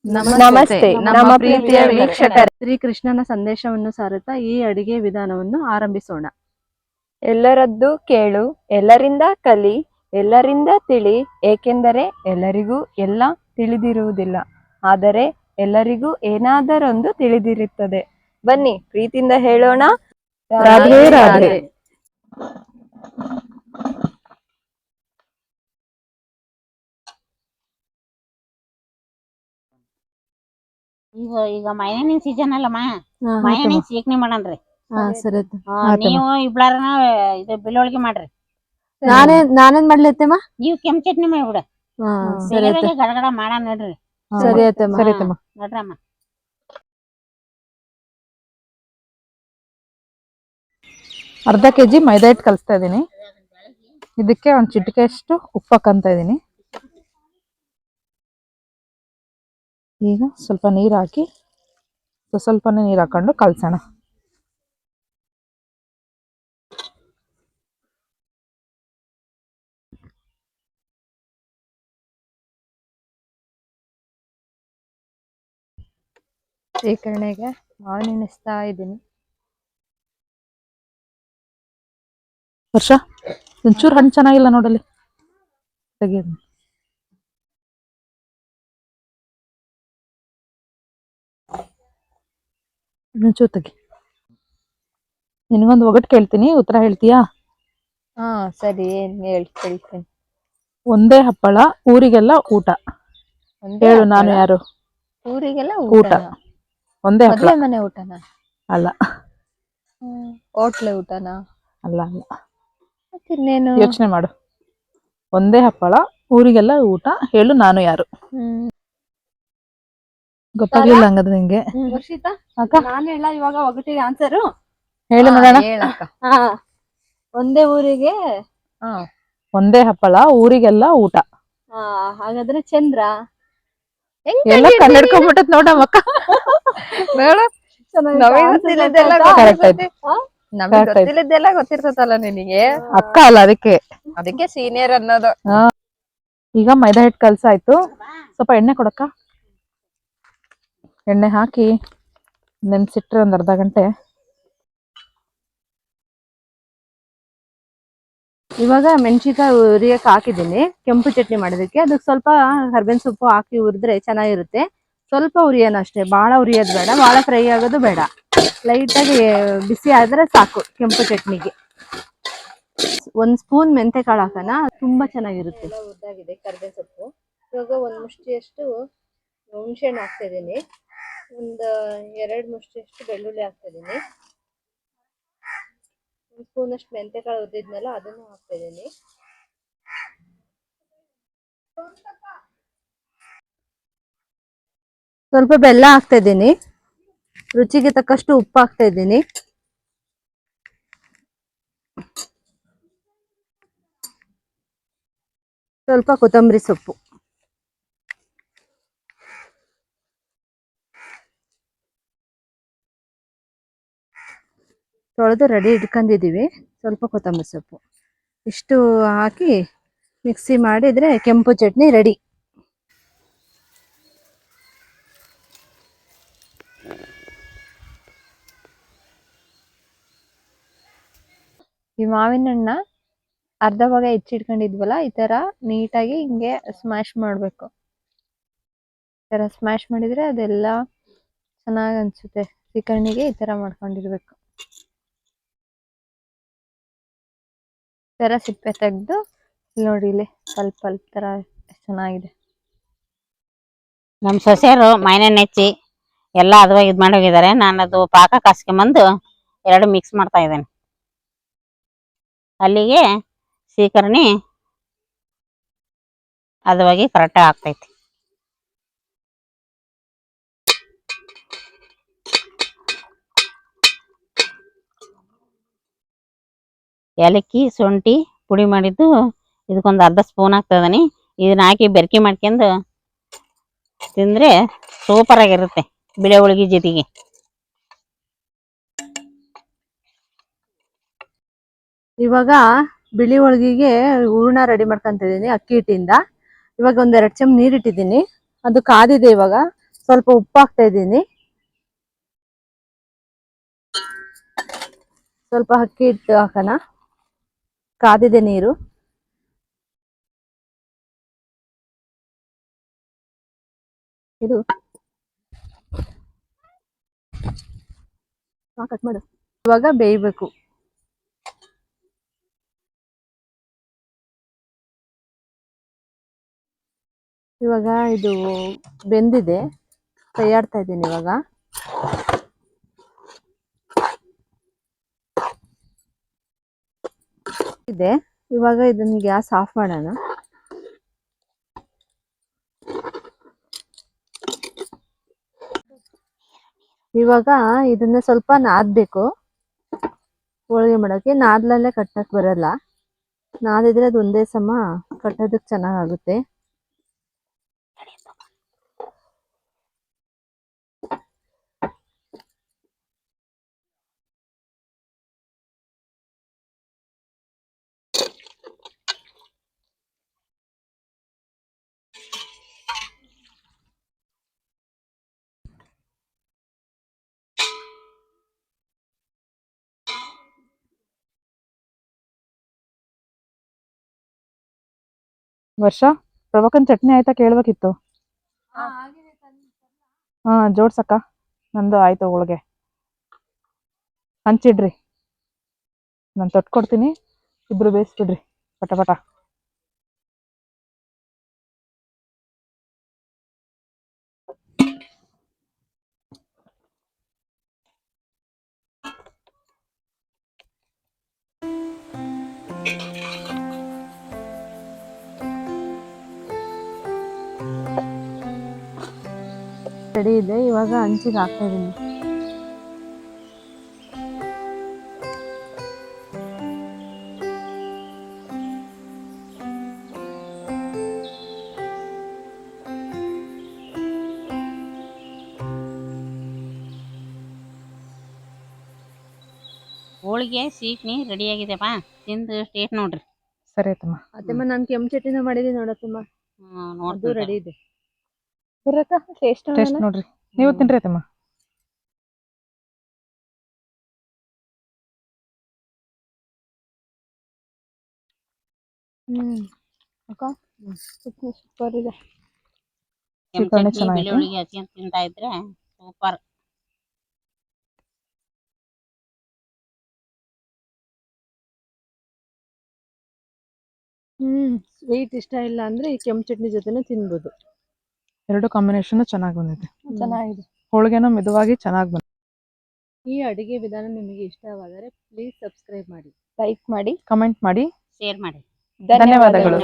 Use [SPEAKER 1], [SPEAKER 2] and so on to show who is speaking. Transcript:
[SPEAKER 1] ನಮಸ್ತೆ ನಮ್ಮ ಪ್ರೀತಿಯ ವೀಕ್ಷಕರೇ.
[SPEAKER 2] ಶ್ರೀಕೃಷ್ಣನ ಸಂದೇಶವನ್ನು ಸಾರುತ್ತಾ ಈ ಅಡಿಗೆ ವಿಧಾನವನ್ನು ಆರಂಭಿಸೋಣ.
[SPEAKER 1] ಎಲ್ಲರದ್ದು ಕೇಳು, ಎಲ್ಲರಿಂದ ಕಲಿ, ಎಲ್ಲರಿಂದ ತಿಳಿ, ಏಕೆಂದರೆ ಎಲ್ಲರಿಗೂ ಎಲ್ಲ ತಿಳಿದಿರುವುದಿಲ್ಲ, ಆದರೆ ಎಲ್ಲರಿಗೂ ಏನಾದರೊಂದು ತಿಳಿದಿರುತ್ತದೆ. ಬನ್ನಿ ಪ್ರೀತಿಯಿಂದ ಹೇಳೋಣ.
[SPEAKER 2] ರಾಧೆ ರಾಧೆ.
[SPEAKER 3] ಈಗ ಮೈನಿನ ಸೀಸನ್ ಅಲ್ಲಮ್ಮ, ಮೈನಿ ಚೀಕ್ನಿ ಮಾಡನ್ರಿ. ನೀವು ಇಬ್ಳಾರನ ಇದು ಬೆಳ್ಳುಳ್ಗಿ ಮಾಡ್ರಿ.
[SPEAKER 2] ನಾನೇನ್ ಮಾಡ್ಲತ್ತಮ್ಮ?
[SPEAKER 3] ನೀವು ಕೆಂಪ್ ಚಟ್ನಿ ಮಾಡ್ಬಿಡ. ಗಡಗಡ ಮಾಡ ನೋಡ್ರಿ.
[SPEAKER 2] ಸರಿ ಆಯ್ತಮ್ಮ.
[SPEAKER 3] ನೋಡ್ರಮ್ಮ,
[SPEAKER 4] ಅರ್ಧ ಕೆಜಿ ಮೈದಾ ಹಿಟ್ಟು ಕಲಿಸ್ತಾ ಇದೀನಿ. ಇದಕ್ಕೆ ಒಂದು ಚಿಟಿಕೆ ಅಷ್ಟು ಉಪ್ಪು ಹಾಕಂತ ಇದೀನಿ. ಈಗ ಸ್ವಲ್ಪ ನೀರು ಹಾಕಿ ಸ್ವಲ್ಪನೇ ನೀರು ಹಾಕೊಂಡು ಕಲಸೋಣ.
[SPEAKER 1] ಶೇಖರಣೆಗೆ ಮಾವು ನೆನೆಸ್ತಾ ಇದ್ದೀನಿ.
[SPEAKER 4] ವರ್ಷ ಒಂಚೂರು ಹಣ್ಣು ಚೆನ್ನಾಗಿಲ್ಲ ನೋಡಲ್ಲಿ, ತೆಗಿಯೋದು. ಒಂಚೂರು ತೆಗಿ. ನಿನಗೊಂದು ಒಗಟ್ ಕೇಳ್ತೀನಿ, ಉತ್ತರ ಹೇಳ್ತೀಯಾ?
[SPEAKER 1] ಸರಿ, ಏನ್ ಹೇಳ್ತೀನಿ.
[SPEAKER 4] ಒಂದೇ ಹಪ್ಪಳ ಊರಿಗೆಲ್ಲ ಊಟ. ಹೇಳು, ನಾನು ಯಾರು?
[SPEAKER 1] ಊರಿಗೆಲ್ಲ
[SPEAKER 4] ಊಟ. ಒಂದೇ ಹಪ್ಪಳ.
[SPEAKER 1] ಮನೆ ಊಟನ?
[SPEAKER 4] ಅಲ್ಲ.
[SPEAKER 1] ಹೋಟ್ಲೆ ಊಟನ?
[SPEAKER 4] ಅಲ್ಲ ಅಲ್ಲ.
[SPEAKER 1] ಇನ್ನೇನು?
[SPEAKER 4] ಯೋಚನೆ ಮಾಡು. ಒಂದೇ ಹಪ್ಪಳ ಊರಿಗೆಲ್ಲ ಊಟ. ಹೇಳು, ನಾನು ಯಾರು? ಗೊತ್ತಾಗ್ಲಿಲ್ಲ ಹಂಗಾದ್ರೆ ನಿಂಗೆ?
[SPEAKER 2] ನಾನು ಹೇಳ ಇವಾಗ ಒಗಟಿಗೆ ಆನ್ಸರು?
[SPEAKER 4] ಹೇಳು ನೋಡೋಣ.
[SPEAKER 2] ಒಂದೇ ಊರಿಗೆ
[SPEAKER 4] ಒಂದೇ ಹಪ್ಪಳ ಊರಿಗೆಲ್ಲ ಊಟ.
[SPEAKER 2] ಹಾಗಾದ್ರೆ ಚಂದ್ರ.
[SPEAKER 4] ಎಲ್ಲ ಕನ್ನಡ್ಕೊಂಡ್ಬಿಟ್ಟತ್ ನೋಡಮ್ಮಕ್ಕ.
[SPEAKER 1] ಗೊತ್ತಿಲ್ಲದೆಲ್ಲ ಗೊತ್ತಿರ್ತದಲ್ಲ ನಿನಗೆ.
[SPEAKER 4] ಅಕ್ಕ ಅಲ್ಲ,
[SPEAKER 1] ಅದಕ್ಕೆ ಸೀನಿಯರ್ ಅನ್ನೋದು.
[SPEAKER 4] ಈಗ ಮೈದಾ ಹಿಟ್ಟು ಕಲ್ಸಾಯ್ತು. ಸ್ವಲ್ಪ ಎಣ್ಣೆ ಕೊಡಕ್ಕ. ಎಣ್ಣೆ ಹಾಕಿ ನೆನ್ಸಿಟ್ರೆ ಒಂದ್ ಅರ್ಧ ಗಂಟೆ.
[SPEAKER 2] ಇವಾಗ ಮೆಣಸಿನಕಾಯಿ ಉರಿಯಕ್ಕೆ ಹಾಕಿದ್ದೀನಿ ಕೆಂಪು ಚಟ್ನಿ ಮಾಡೋದಕ್ಕೆ. ಅದಕ್ಕೆ ಸ್ವಲ್ಪ ಕರ್ಬೇವಿನ ಸೊಪ್ಪು ಹಾಕಿ ಹುರಿದ್ರೆ ಚೆನ್ನಾಗಿರುತ್ತೆ. ಸ್ವಲ್ಪ ಉರಿಯೋಣ ಅಷ್ಟೇ, ಭಾಳ ಉರಿಯೋದು ಬೇಡ, ಭಾಳ ಫ್ರೈ ಆಗೋದು ಬೇಡ. ಲೈಟಾಗಿ ಬಿಸಿ ಆದ್ರೆ ಸಾಕು ಕೆಂಪು ಚಟ್ನಿಗೆ. ಒಂದು ಸ್ಪೂನ್ ಮೆಂತೆ ಕಾಳು ಹಾಕೋಣ, ತುಂಬಾ ಚೆನ್ನಾಗಿರುತ್ತೆ. ಉದ್ದಾಗಿದೆ ಕರ್ಬೇವಿನ ಸೊಪ್ಪು. ಇವಾಗ ಒಂದು ಮುಷ್ಟಿಯಷ್ಟು ಹುಣಸೆ ಹಣ್ಣು ಹಾಕ್ತಾ ಇದ್ದೀನಿ. ಒಂದು 2 ಮುಷ್ಟಿಯಷ್ಟು ಬೆಳ್ಳುಳ್ಳಿ ಹಾಕ್ತಾ ಇದ್ದೀನಿ. ಒಂದು ಸ್ಪೂನ್ ಅಷ್ಟು ಮೆಂತೆ ಕಾಳು ಉದ್ದಿದ್ನಲ್ಲ ಅದನ್ನು ಹಾಕ್ತಾ ಇದ್ದೀನಿ. ಸ್ವಲ್ಪ ಬೆಲ್ಲ ಹಾಕ್ತಾ ಇದ್ದೀನಿ. ರುಚಿಗೆ ತಕ್ಕಷ್ಟು ಉಪ್ಪು ಹಾಕ್ತಾ ಇದ್ದೀನಿ. ಸ್ವಲ್ಪ ಕೊತ್ತಂಬರಿ ಸೊಪ್ಪು. ತೊಳೆದು ರೆಡಿ ಇಟ್ಕೊಂಡಿದ್ದೀವಿ. ಸ್ವಲ್ಪ ಕೊತ್ತಂಬರಿ ಸೊಪ್ಪು ಇಷ್ಟು ಹಾಕಿ ಮಿಕ್ಸಿ ಮಾಡಿದ್ರೆ ಕೆಂಪು ಚಟ್ನಿ ರೆಡಿ.
[SPEAKER 1] ಈ ಮಾವಿನ ಹಣ್ಣ ಅರ್ಧ ಭಾಗ ಹೆಚ್ಚಿಟ್ಕೊಂಡಿದ್ವಲ್ಲ, ಈ ತರ ನೀಟಾಗಿ ಹಿಂಗೆ ಸ್ಮ್ಯಾಶ್ ಮಾಡ್ಬೇಕು. ಈ ತರ ಸ್ಮ್ಯಾಶ್ ಮಾಡಿದ್ರೆ ಅದೆಲ್ಲ ಚೆನ್ನಾಗ್ ಅನ್ಸುತ್ತೆ. ಸೀಕರ್ಣಿಗೆ ಈ ತರ ಮಾಡ್ಕೊಂಡಿರ್ಬೇಕು. ಈ ತರ ಸಿಪ್ಪೆ ತೆಗ್ದು ನೋಡಿ, ಇಲ್ಲಿ ಸ್ವಲ್ಪ ತರ ಎಷ್ಟು ಚೆನ್ನಾಗಿದೆ.
[SPEAKER 3] ನಮ್ ಸೊಸೆಯರು ಮೈನೆಣ್ಣೆ ನೆಚ್ಚಿ ಎಲ್ಲ ಅದ್ವಾಗಿ ಇದ್ ಮಾಡಿ ಹೋಗಿದ್ದಾರೆ. ನಾನು ಅದು ಪಾಕ ಕಾಸ್ಕೊಂಬಂದು 2 ಮಿಕ್ಸ್ ಮಾಡ್ತಾ ಇದ್ದೇನೆ. ಅಲ್ಲಿಗೆ ಸೀಕರ್ಣಿ ಅದವಾಗಿ ಕರೆಕ್ಟಾಗಿ ಆಗ್ತೈತಿ. ಏಲಕ್ಕಿ ಶುಂಠಿ ಪುಡಿ ಮಾಡಿದ್ದು ಇದಕ್ಕೊಂದು ಅರ್ಧ ಸ್ಪೂನ್ ಹಾಕ್ತದನಿ. ಇದನ್ನ ಹಾಕಿ ಬೆರಕೆ ಮಾಡ್ಕೊಂಡು ತಿಂದ್ರೆ ಸೂಪರ್ ಆಗಿರುತ್ತೆ ಬಿಳೆ ಹೋಳಿಗೆ ಜೊತೆಗೆ.
[SPEAKER 2] ಇವಾಗ ಬಿಳಿ ಹೋಳಿಗೆಗೆ ಹೂರ್ಣ ರೆಡಿ ಮಾಡ್ಕೊಂತಿದ್ದೀನಿ ಅಕ್ಕಿ ಹಿಟ್ಟಿಂದ. ಇವಾಗ 1-2 ಚಮಚ ನೀರಿಟ್ಟಿದ್ದೀನಿ. ಅದು ಕಾದಿದೆ. ಇವಾಗ ಸ್ವಲ್ಪ ಉಪ್ಪು ಹಾಕ್ತಾ ಇದ್ದೀನಿ. ಸ್ವಲ್ಪ ಅಕ್ಕಿ ಹಿಟ್ಟು ಹಾಕೋಣ. ಕಾದಿದೆ ನೀರು. ಇದು ಕಟ್ ಮಾಡು. ಇವಾಗ ಬೇಯಬೇಕು. ಇವಾಗ ಇದು ಬೆಂದಿದೆ, ಕೈ ಆಡ್ತಾ ಇದ್ದೀನಿ ಇವಾಗ. ಇದೆ, ಇವಾಗ ಇದನ್ನ ಗ್ಯಾಸ್ ಆಫ್ ಮಾಡೋಣ. ಇವಾಗ ಇದನ್ನ ಸ್ವಲ್ಪ ನಾದಬೇಕು. ಹೋಳಿಗೆ ಮಾಡೋಕೆ ನಾದ್ಲಲ್ಲೇ ಕಟ್ಟಕ್ ಬರಲ್ಲ. ನಾದಿದ್ರೆ ಅದು ಒಂದೇ ಸಮ ಕಟ್ಟೋದಕ್ಕೆ ಚೆನ್ನಾಗಾಗುತ್ತೆ.
[SPEAKER 4] ವರ್ಷ ಪ್ರಭಾಕನ್ ಚಟ್ನಿ ಆಯ್ತಾ ಕೇಳ್ಬೇಕಿತ್ತು. ಹಾ ಜೋಡ್ಸಕ್ಕ. ನಂದು ಆಯ್ತು ಹೋಳಿಗೆ. ಹಂಚಿಡ್ರಿ, ನಾನು ತೊಟ್ಕೊಡ್ತೀನಿ, ಇಬ್ರು ಬೇಯಿಸ್ಬಿಡ್ರಿ ಪಟ ಪಟ.
[SPEAKER 2] ರೆಡಿ ಇದೆ, ಇವಾಗ ಹಂಚಿಗೆ ಹಾಕ್ತಾ ಇದೀನಿ.
[SPEAKER 3] ಹೋಳಿಗೆ ಸೀಕ್ನಿ ರೆಡಿ ಆಗಿದೆಪ್ಪ, ತಿಂದು ಟೇಸ್ಟ್ ನೋಡ್ರಿ.
[SPEAKER 4] ಸರಿ ಆಯ್ತಮ್ಮ.
[SPEAKER 2] ಅತ್ತಮ್ಮ ನಾನು ಕೆಂಪು ಚಟ್ನಿನ ಮಾಡಿದೀನಿ ನೋಡತ್ತಮ್ಮ, ಅದು
[SPEAKER 3] ನೋಡ್ರಿ
[SPEAKER 2] ರೆಡಿ ಇದೆ.
[SPEAKER 4] ಟೇಸ್ಟ್ ನೋಡ್ರಿ, ನೀವು ತಿನ್ರಿ ಆಯ್ತಮ್ಮ.
[SPEAKER 2] ಅಕ್ಕ ಸೂಪರ್ ಇದೆ.
[SPEAKER 3] ಕೆಂಪು
[SPEAKER 4] ಸೀಕರಣೆ
[SPEAKER 3] ಚಟ್ನಿ
[SPEAKER 4] ಚೆನ್ನಾಗೈತೆ.
[SPEAKER 3] ಬೆಳ್ಳುಳ್ಳಿಗೆ ಹಚ್ಕೊಂಡ್ ತಿಂತಾ ಇದ್ರೆ ಸೂಪರ್.
[SPEAKER 2] ಸ್ವೀಟ್ ಇಷ್ಟ ಇಲ್ಲ ಅಂದ್ರೆ ಈ ಕೆಂಪು ಚಟ್ನಿ ಜೊತೆನೆ ತಿನ್ಬೋದು.
[SPEAKER 4] ಎರಡು ಕಾಂಬಿನೇಷನ್ ಚೆನ್ನಾಗಿ ಬಂದಿದೆ.
[SPEAKER 2] ಚೆನ್ನಾಗಿದೆ.
[SPEAKER 4] ಹೋಳಿಗೆನೂ ಮಿದುವಾಗಿ ಚೆನ್ನಾಗಿ ಬಂದಿದೆ.
[SPEAKER 2] ಈ ಅಡಿಗೆ ವಿಧಾನ ನಿಮಗೆ ಇಷ್ಟವಾದರೆ ಪ್ಲೀಸ್ ಸಬ್ಸ್ಕ್ರೈಬ್ ಮಾಡಿ,
[SPEAKER 1] ಲೈಕ್ ಮಾಡಿ,
[SPEAKER 4] ಕಮೆಂಟ್ ಮಾಡಿ,
[SPEAKER 3] ಶೇರ್ ಮಾಡಿ.
[SPEAKER 4] ಧನ್ಯವಾದಗಳು.